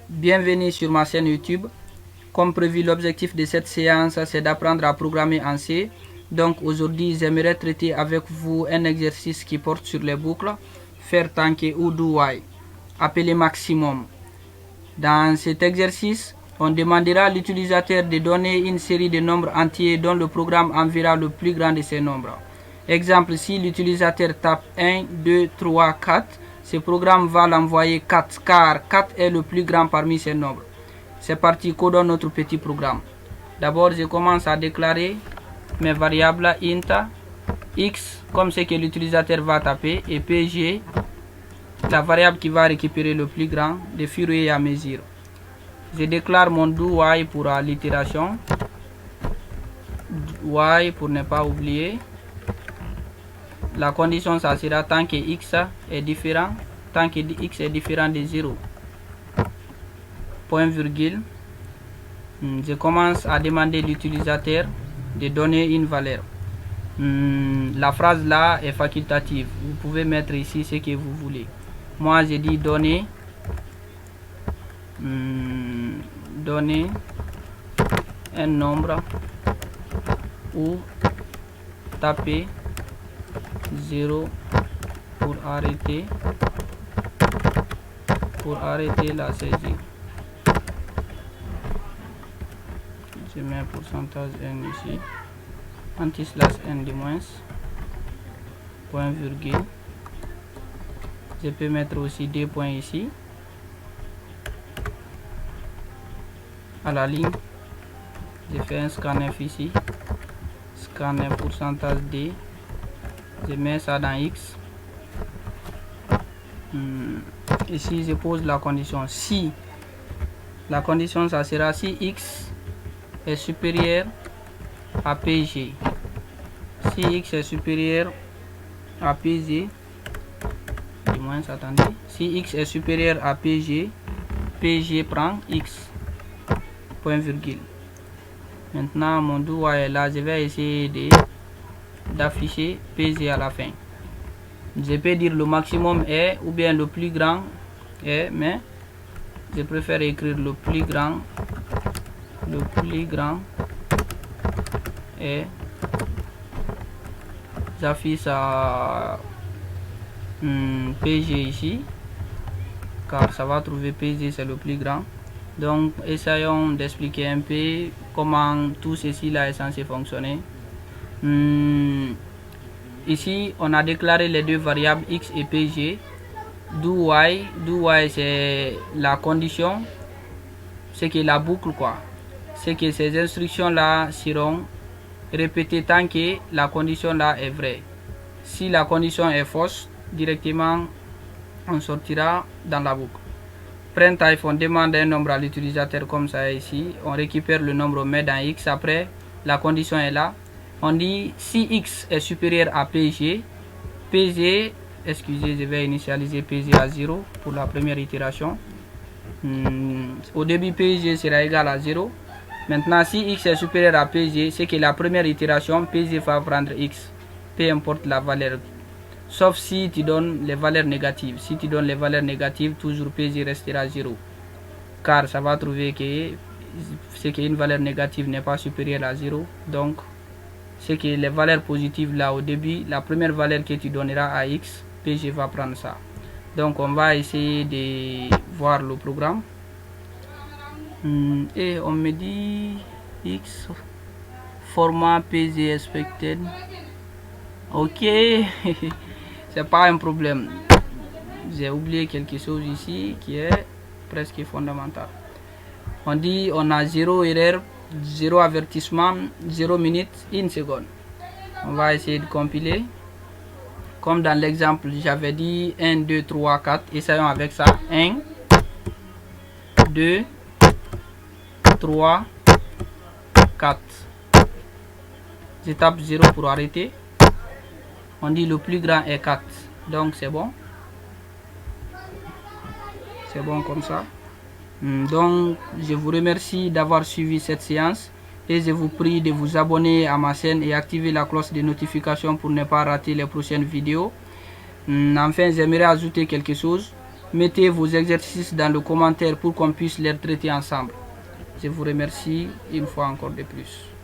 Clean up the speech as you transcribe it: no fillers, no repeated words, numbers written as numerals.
Bienvenue sur ma chaîne YouTube. Comme prévu, l'objectif de cette séance, c'est d'apprendre à programmer en C. Donc aujourd'hui, j'aimerais traiter avec vous un exercice qui porte sur les boucles, faire tanker ou do while, appelé maximum. Dans cet exercice, on demandera à l'utilisateur de donner une série de nombres entiers dont le programme enverra le plus grand de ces nombres. Exemple, si l'utilisateur tape 1, 2, 3, 4, ce programme va l'envoyer 4 car 4 est le plus grand parmi ces nombres. C'est parti, codons notre petit programme. D'abord, je commence à déclarer mes variables int, x comme ce que l'utilisateur va taper et pg, la variable qui va récupérer le plus grand de fur et à mesure. Je déclare mon do while pour l'itération, while pour ne pas oublier. La condition, ça sera tant que x est différent, tant que x est différent de 0. Point virgule. Je commence à demander à l'utilisateur de donner une valeur. La phrase là est facultative. Vous pouvez mettre ici ce que vous voulez. Moi, j'ai dit donner. Donner un nombre ou taper 0 pour arrêter la saisie. Je mets un pourcentage n ici, anti-slash n du moins, point virgule. Je peux mettre aussi des points ici à la ligne. Je fais un scanf ici, scanf pourcentage d. Je mets ça dans x. Ici je pose la condition si. La condition ça sera si x est supérieur à pg. Si x est supérieur à pg, du moins attendez, si x est supérieur à pg, pg prend x. Point virgule. Maintenant mon do while est là, je vais essayer d'afficher pg à la fin. Je peux dire le maximum est ou bien le plus grand est, mais je préfère écrire le plus grand. Le plus grand est. J'affiche à pg ici car ça va trouver pg, c'est le plus grand. Donc essayons d'expliquer un peu comment tout ceci là est censé fonctionner. Ici on a déclaré les deux variables x et pg. Do while c'est la condition, c'est que la boucle quoi, c'est que ces instructions là seront répétées tant que la condition là est vraie. Si la condition est fausse, directement on sortira dans la boucle. Print type, on demande un nombre à l'utilisateur comme ça ici, on récupère le nombre, on met dans x. Après la condition est là, on dit si x est supérieur à pg, pg, excusez, je vais initialiser pg à 0 pour la première itération. Au début pg sera égal à 0. Maintenant si x est supérieur à pg, c'est que la première itération pg va prendre x, peu importe la valeur, sauf si tu donnes les valeurs négatives. Si tu donnes les valeurs négatives, toujours pg restera 0, car ça va trouver que c'est qu'une valeur négative n'est pas supérieure à 0. Donc c'est que les valeurs positives là au début, la première valeur que tu donneras à x, pg va prendre ça. Donc on va essayer de voir le programme. Et on me dit x format pg expected. Ok. C'est pas un problème. J'ai oublié quelque chose ici qui est presque fondamental. On dit on a 0 erreur, 0 avertissement, 0 minute, 1 seconde. On va essayer de compiler. Comme dans l'exemple, j'avais dit 1, 2, 3, 4. Essayons avec ça. 1, 2, 3, 4. Je tape 0 pour arrêter. On dit le plus grand est 4. Donc c'est bon. C'est bon comme ça. Donc je vous remercie d'avoir suivi cette séance et je vous prie de vous abonner à ma chaîne et activer la cloche de notification pour ne pas rater les prochaines vidéos. Enfin, j'aimerais ajouter quelque chose. mettez vos exercices dans le commentaire pour qu'on puisse les traiter ensemble. Je vous remercie une fois encore de plus.